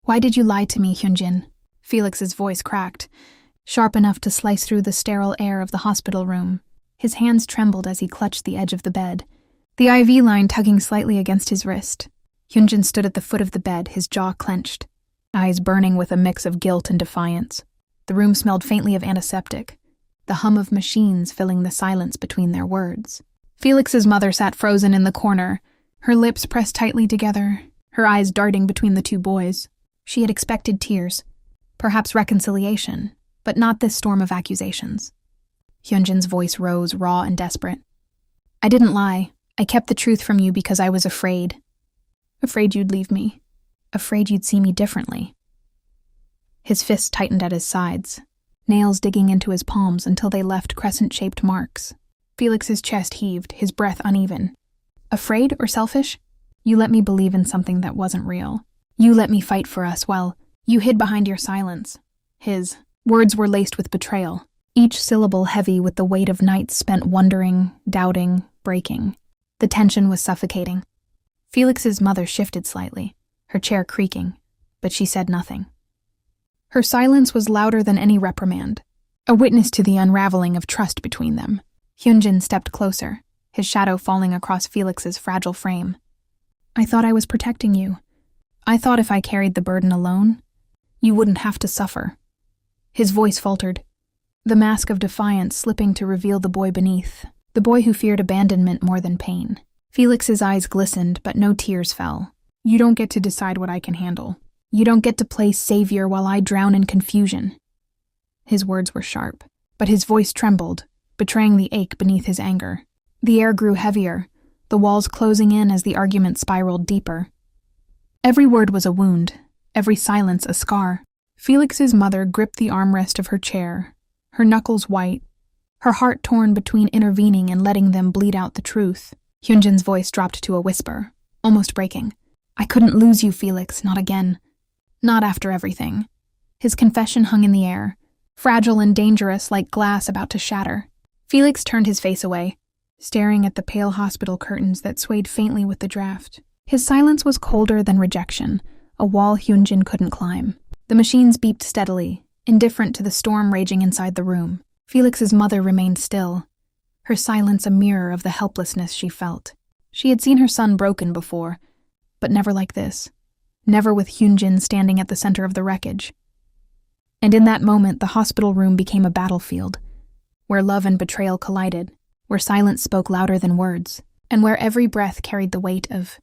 Why did you lie to me, Hyunjin? Felix's voice cracked, sharp enough to slice through the sterile air of the hospital room. His hands trembled as he clutched the edge of the bed, the IV line tugging slightly against his wrist. Hyunjin stood at the foot of the bed, his jaw clenched, eyes burning with a mix of guilt and defiance. The room smelled faintly of antiseptic, the hum of machines filling the silence between their words. Felix's mother sat frozen in the corner, her lips pressed tightly together, her eyes darting between the two boys. She had expected tears, perhaps reconciliation, but not this storm of accusations. Hyunjin's voice rose, raw and desperate. I didn't lie. I kept the truth from you because I was afraid. Afraid you'd leave me. Afraid you'd see me differently. His fists tightened at his sides, nails digging into his palms until they left crescent-shaped marks. Felix's chest heaved, his breath uneven. Afraid or selfish? You let me believe in something that wasn't real. You let me fight for us while you hid behind your silence. His words were laced with betrayal, each syllable heavy with the weight of nights spent wondering, doubting, breaking. The tension was suffocating. Felix's mother shifted slightly, her chair creaking, but she said nothing. Her silence was louder than any reprimand, a witness to the unraveling of trust between them. Hyunjin stepped closer, his shadow falling across Felix's fragile frame. I thought I was protecting you. I thought if I carried the burden alone, you wouldn't have to suffer. His voice faltered, the mask of defiance slipping to reveal the boy beneath, the boy who feared abandonment more than pain. Felix's eyes glistened, but no tears fell. You don't get to decide what I can handle. You don't get to play savior while I drown in confusion. His words were sharp, but his voice trembled, betraying the ache beneath his anger. The air grew heavier, the walls closing in as the argument spiraled deeper. Every word was a wound, every silence a scar. Felix's mother gripped the armrest of her chair, her knuckles white, her heart torn between intervening and letting them bleed out the truth. Hyunjin's voice dropped to a whisper, almost breaking. I couldn't lose you, Felix, not again. Not after everything. His confession hung in the air, fragile and dangerous like glass about to shatter. Felix turned his face away, staring at the pale hospital curtains that swayed faintly with the draft. His silence was colder than rejection, a wall Hyunjin couldn't climb. The machines beeped steadily, indifferent to the storm raging inside the room. Felix's mother remained still, her silence a mirror of the helplessness she felt. She had seen her son broken before, but never like this. Never with Hyunjin standing at the center of the wreckage. And in that moment, the hospital room became a battlefield, where love and betrayal collided, where silence spoke louder than words, and where every breath carried the weight of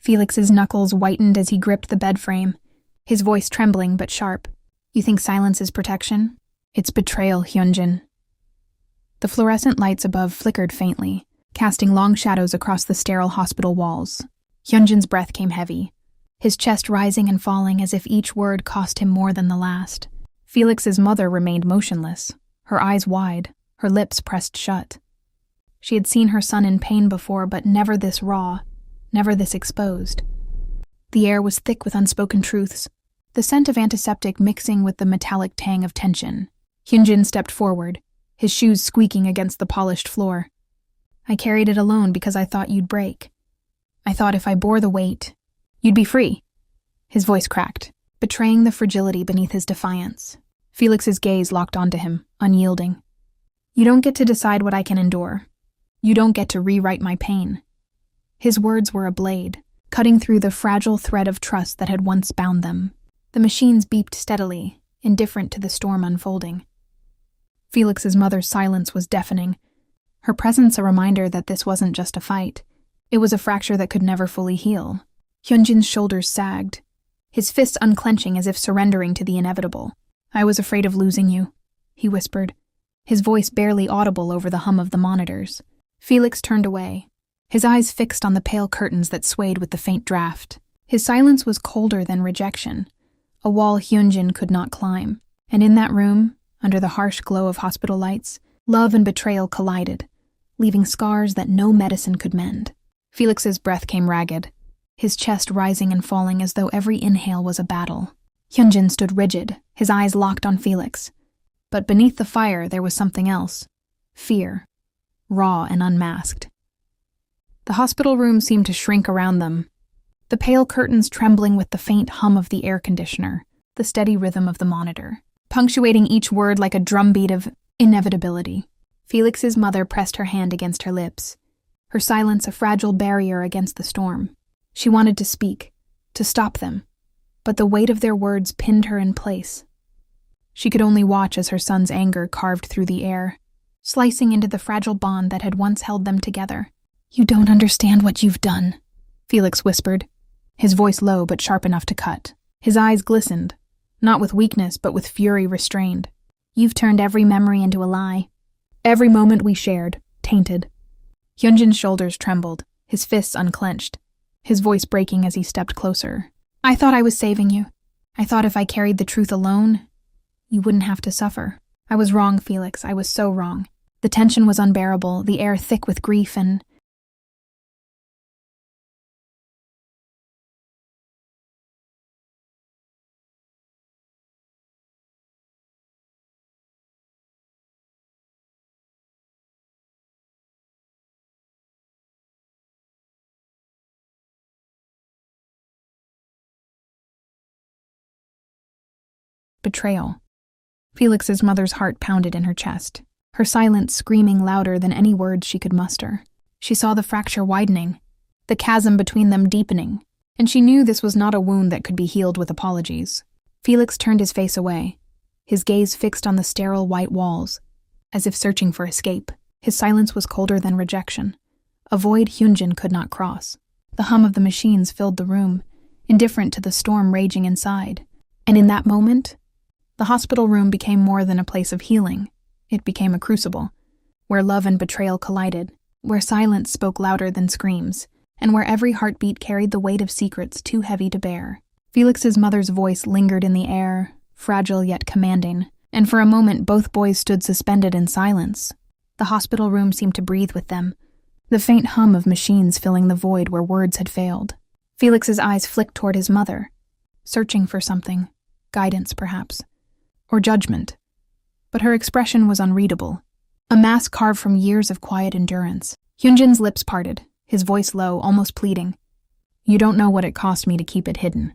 Felix's knuckles whitened as he gripped the bed frame, his voice trembling but sharp. You think silence is protection? It's betrayal, Hyunjin. The fluorescent lights above flickered faintly, casting long shadows across the sterile hospital walls. Hyunjin's breath came heavy, his chest rising and falling as if each word cost him more than the last. Felix's mother remained motionless, her eyes wide, her lips pressed shut. She had seen her son in pain before, but never this raw, never this exposed. The air was thick with unspoken truths, the scent of antiseptic mixing with the metallic tang of tension. Hyunjin stepped forward, his shoes squeaking against the polished floor. I carried it alone because I thought you'd break. I thought if I bore the weight, you'd be free. His voice cracked, betraying the fragility beneath his defiance. Felix's gaze locked onto him, unyielding. You don't get to decide what I can endure. You don't get to rewrite my pain. His words were a blade, cutting through the fragile thread of trust that had once bound them. The machines beeped steadily, indifferent to the storm unfolding. Felix's mother's silence was deafening, her presence a reminder that this wasn't just a fight. It was a fracture that could never fully heal. Hyunjin's shoulders sagged, his fists unclenching as if surrendering to the inevitable. I was afraid of losing you, he whispered, his voice barely audible over the hum of the monitors. Felix turned away, his eyes fixed on the pale curtains that swayed with the faint draft. His silence was colder than rejection, a wall Hyunjin could not climb. And in that room, under the harsh glow of hospital lights, love and betrayal collided, leaving scars that no medicine could mend. Felix's breath came ragged, his chest rising and falling as though every inhale was a battle. Hyunjin stood rigid, his eyes locked on Felix. But beneath the fire there was something else. Fear, raw and unmasked. The hospital room seemed to shrink around them, the pale curtains trembling with the faint hum of the air conditioner, the steady rhythm of the monitor, punctuating each word like a drumbeat of inevitability. Felix's mother pressed her hand against her lips, her silence a fragile barrier against the storm. She wanted to speak, to stop them, but the weight of their words pinned her in place. She could only watch as her son's anger carved through the air, slicing into the fragile bond that had once held them together. You don't understand what you've done, Felix whispered, his voice low but sharp enough to cut. His eyes glistened, not with weakness but with fury restrained. You've turned every memory into a lie. Every moment we shared, tainted. Hyunjin's shoulders trembled, his fists unclenched, his voice breaking as he stepped closer. I thought I was saving you. I thought if I carried the truth alone, you wouldn't have to suffer. I was wrong, Felix. I was so wrong. The tension was unbearable, the air thick with grief and... betrayal. Felix's mother's heart pounded in her chest, her silence screaming louder than any words she could muster. She saw the fracture widening, the chasm between them deepening, and she knew this was not a wound that could be healed with apologies. Felix turned his face away, his gaze fixed on the sterile white walls, as if searching for escape. His silence was colder than rejection, a void Hyunjin could not cross. The hum of the machines filled the room, indifferent to the storm raging inside. And in that moment, the hospital room became more than a place of healing. It became a crucible, where love and betrayal collided, where silence spoke louder than screams, and where every heartbeat carried the weight of secrets too heavy to bear. Felix's mother's voice lingered in the air, fragile yet commanding, and for a moment both boys stood suspended in silence. The hospital room seemed to breathe with them, the faint hum of machines filling the void where words had failed. Felix's eyes flicked toward his mother, searching for something, guidance perhaps, or judgment. But her expression was unreadable, a mask carved from years of quiet endurance. Hyunjin's lips parted, his voice low, almost pleading. You don't know what it cost me to keep it hidden.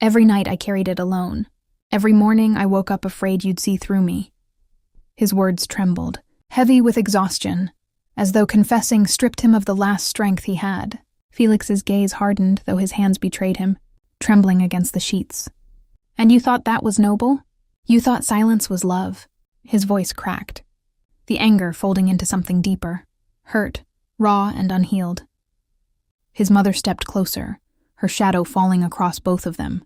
Every night I carried it alone. Every morning I woke up afraid you'd see through me. His words trembled, heavy with exhaustion, as though confessing stripped him of the last strength he had. Felix's gaze hardened, though his hands betrayed him, trembling against the sheets. And you thought that was noble? You thought silence was love? His voice cracked, the anger folding into something deeper, hurt, raw and unhealed. His mother stepped closer, her shadow falling across both of them.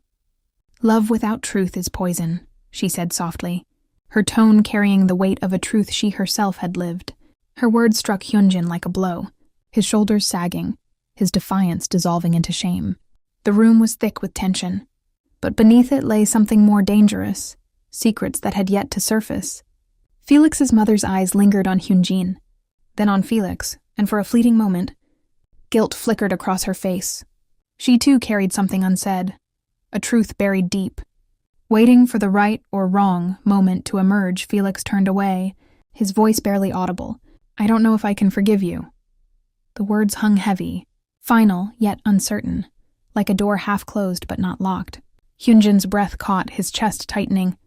"Love without truth is poison," she said softly, her tone carrying the weight of a truth she herself had lived. Her words struck Hyunjin like a blow, his shoulders sagging, his defiance dissolving into shame. The room was thick with tension, but beneath it lay something more dangerous, secrets that had yet to surface. Felix's mother's eyes lingered on Hyunjin, then on Felix, and for a fleeting moment, guilt flickered across her face. She too carried something unsaid, a truth buried deep. Waiting for the right or wrong moment to emerge, Felix turned away, his voice barely audible. "I don't know if I can forgive you." The words hung heavy, final yet uncertain, like a door half closed but not locked. Hyunjin's breath caught, his chest tightening.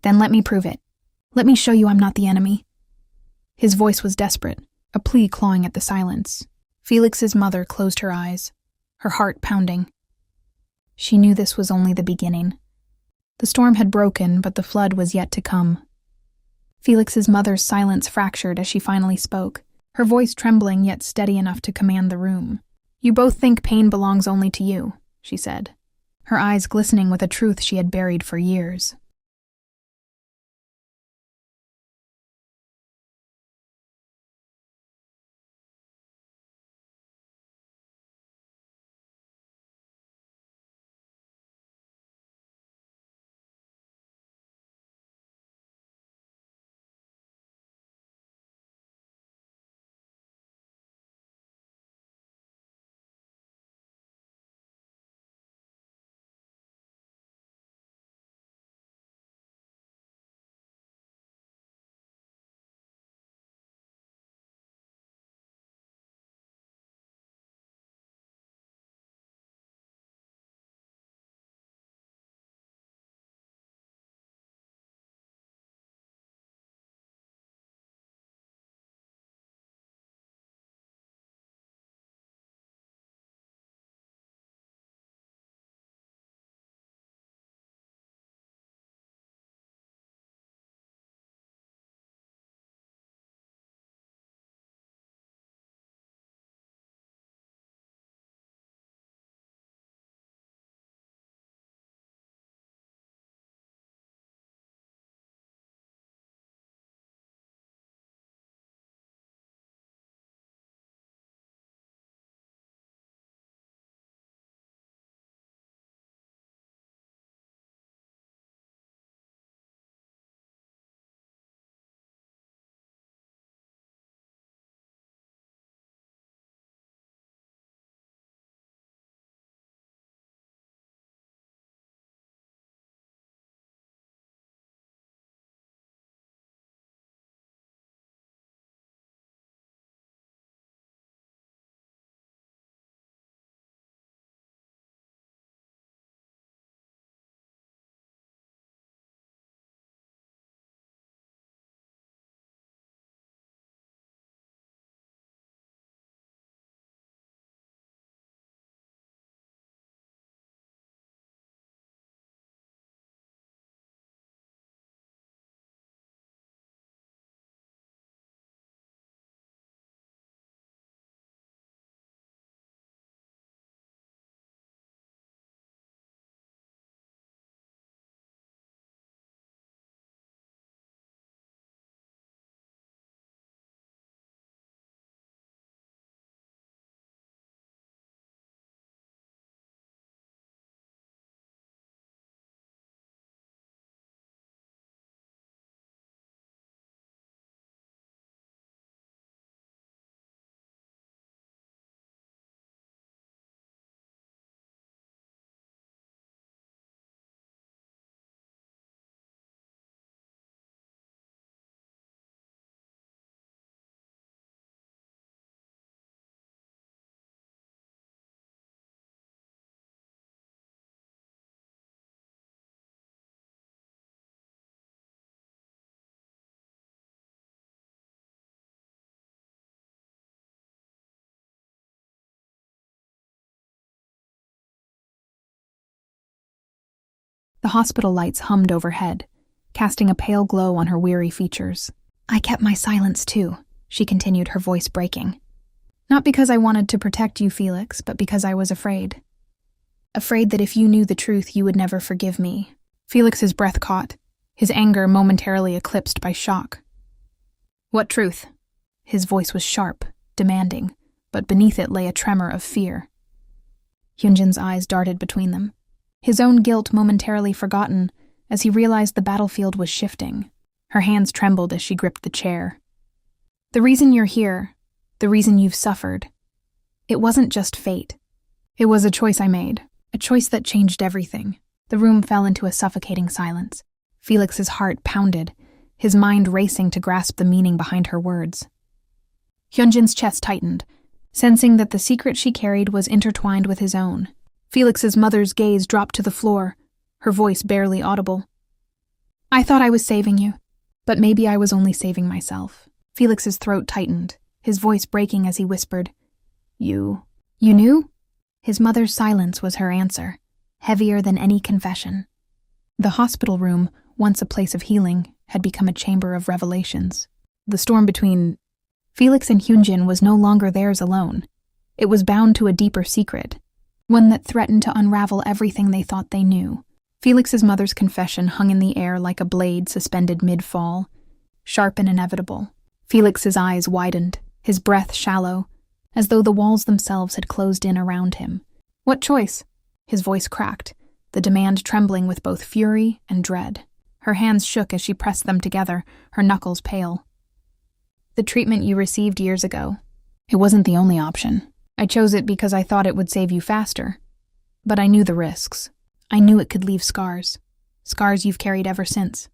"Then let me prove it. Let me show you I'm not the enemy." His voice was desperate, a plea clawing at the silence. Felix's mother closed her eyes, her heart pounding. She knew this was only the beginning. The storm had broken, but the flood was yet to come. Felix's mother's silence fractured as she finally spoke, her voice trembling yet steady enough to command the room. "You both think pain belongs only to you," she said, her eyes glistening with a truth she had buried for years. The hospital lights hummed overhead, casting a pale glow on her weary features. "I kept my silence too," she continued, her voice breaking. Not because I wanted to protect you, Felix, but because I was afraid. Afraid that if you knew the truth, you would never forgive me. Felix's breath caught, his anger momentarily eclipsed by shock. What truth? His voice was sharp, demanding, but beneath it lay a tremor of fear. Hyunjin's eyes darted between them, his own guilt momentarily forgotten as he realized the battlefield was shifting. Her hands trembled as she gripped the chair. The reason you're here, the reason you've suffered, it wasn't just fate. It was a choice I made, a choice that changed everything. The room fell into a suffocating silence. Felix's heart pounded, his mind racing to grasp the meaning behind her words. Hyunjin's chest tightened, sensing that the secret she carried was intertwined with his own. Felix's mother's gaze dropped to the floor, her voice barely audible. I thought I was saving you, but maybe I was only saving myself. Felix's throat tightened, his voice breaking as he whispered, You knew? His mother's silence was her answer, heavier than any confession. The hospital room, once a place of healing, had become a chamber of revelations. The storm between Felix and Hyunjin was no longer theirs alone. It was bound to a deeper secret, one that threatened to unravel everything they thought they knew. Felix's mother's confession hung in the air like a blade suspended mid-fall, sharp and inevitable. Felix's eyes widened, his breath shallow, as though the walls themselves had closed in around him. What choice? His voice cracked, the demand trembling with both fury and dread. Her hands shook as she pressed them together, her knuckles pale. The treatment you received years ago. It wasn't the only option. I chose it because I thought it would save you faster. But I knew the risks. I knew it could leave scars. Scars you've carried ever since.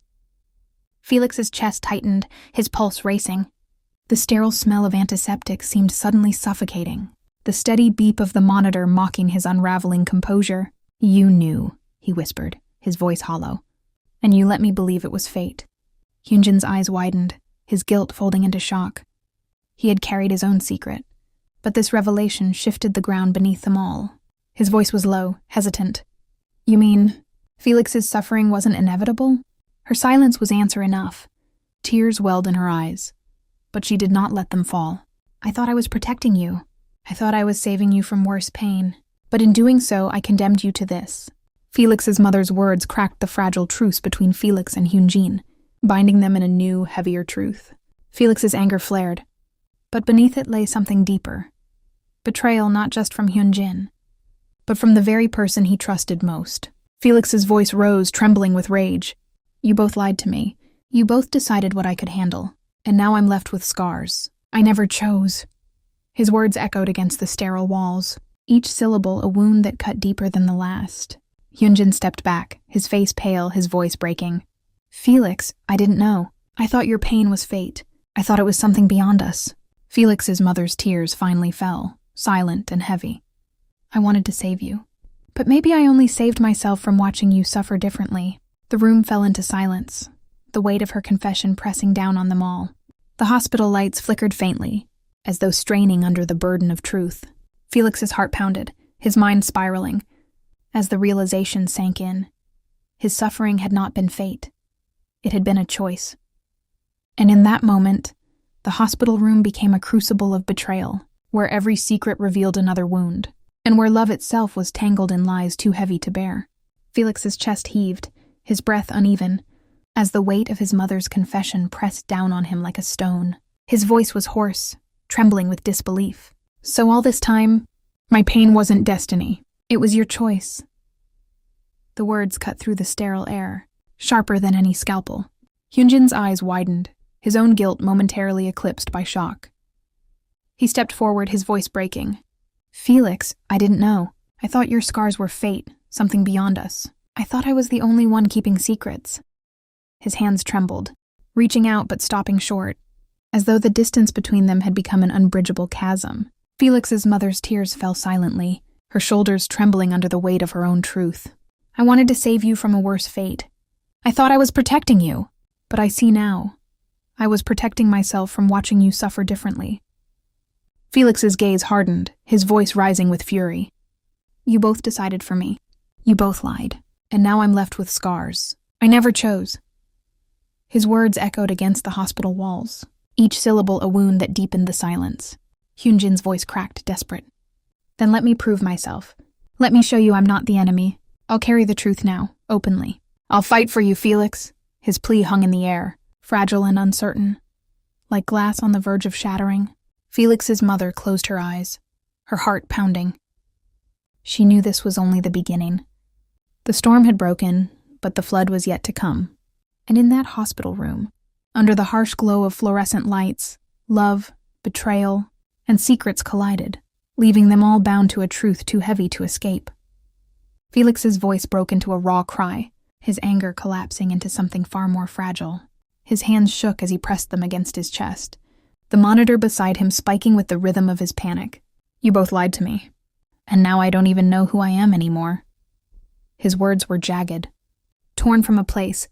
Felix's chest tightened, his pulse racing. The sterile smell of antiseptic seemed suddenly suffocating, the steady beep of the monitor mocking his unraveling composure. You knew, he whispered, his voice hollow. And you let me believe it was fate. Hyunjin's eyes widened, his guilt folding into shock. He had carried his own secret, but this revelation shifted the ground beneath them all. His voice was low, hesitant. You mean, Felix's suffering wasn't inevitable? Her silence was answer enough. Tears welled in her eyes, but she did not let them fall. I thought I was protecting you. I thought I was saving you from worse pain. But in doing so, I condemned you to this. Felix's mother's words cracked the fragile truce between Felix and Hyunjin, binding them in a new, heavier truth. Felix's anger flared, but beneath it lay something deeper. Betrayal not just from Hyunjin, but from the very person he trusted most. Felix's voice rose, trembling with rage. You both lied to me. You both decided what I could handle, and now I'm left with scars. I never chose. His words echoed against the sterile walls, each syllable a wound that cut deeper than the last. Hyunjin stepped back, his face pale, his voice breaking. Felix, I didn't know. I thought your pain was fate. I thought it was something beyond us. Felix's mother's tears finally fell, silent and heavy. I wanted to save you. But maybe I only saved myself from watching you suffer differently. The room fell into silence, the weight of her confession pressing down on them all. The hospital lights flickered faintly, as though straining under the burden of truth. Felix's heart pounded, his mind spiraling, as the realization sank in. His suffering had not been fate. It had been a choice. And in that moment, the hospital room became a crucible of betrayal, where every secret revealed another wound, and where love itself was tangled in lies too heavy to bear. Felix's chest heaved, his breath uneven, as the weight of his mother's confession pressed down on him like a stone. His voice was hoarse, trembling with disbelief. So all this time, my pain wasn't destiny. It was your choice. The words cut through the sterile air, sharper than any scalpel. Hyunjin's eyes widened, his own guilt momentarily eclipsed by shock. He stepped forward, his voice breaking. Felix, I didn't know. I thought your scars were fate, something beyond us. I thought I was the only one keeping secrets. His hands trembled, reaching out but stopping short, as though the distance between them had become an unbridgeable chasm. Felix's mother's tears fell silently, her shoulders trembling under the weight of her own truth. I wanted to save you from a worse fate. I thought I was protecting you, but I see now. I was protecting myself from watching you suffer differently. Felix's gaze hardened, his voice rising with fury. You both decided for me. You both lied, and now I'm left with scars. I never chose. His words echoed against the hospital walls, each syllable a wound that deepened the silence. Hyunjin's voice cracked, desperate. Then let me prove myself. Let me show you I'm not the enemy. I'll carry the truth now, openly. I'll fight for you, Felix. His plea hung in the air, fragile and uncertain. Like glass on the verge of shattering, Felix's mother closed her eyes, her heart pounding. She knew this was only the beginning. The storm had broken, but the flood was yet to come. And in that hospital room, under the harsh glow of fluorescent lights, love, betrayal, and secrets collided, leaving them all bound to a truth too heavy to escape. Felix's voice broke into a raw cry, his anger collapsing into something far more fragile. His hands shook as he pressed them against his chest, the monitor beside him spiking with the rhythm of his panic. You both lied to me, and now I don't even know who I am anymore. His words were jagged, torn from a place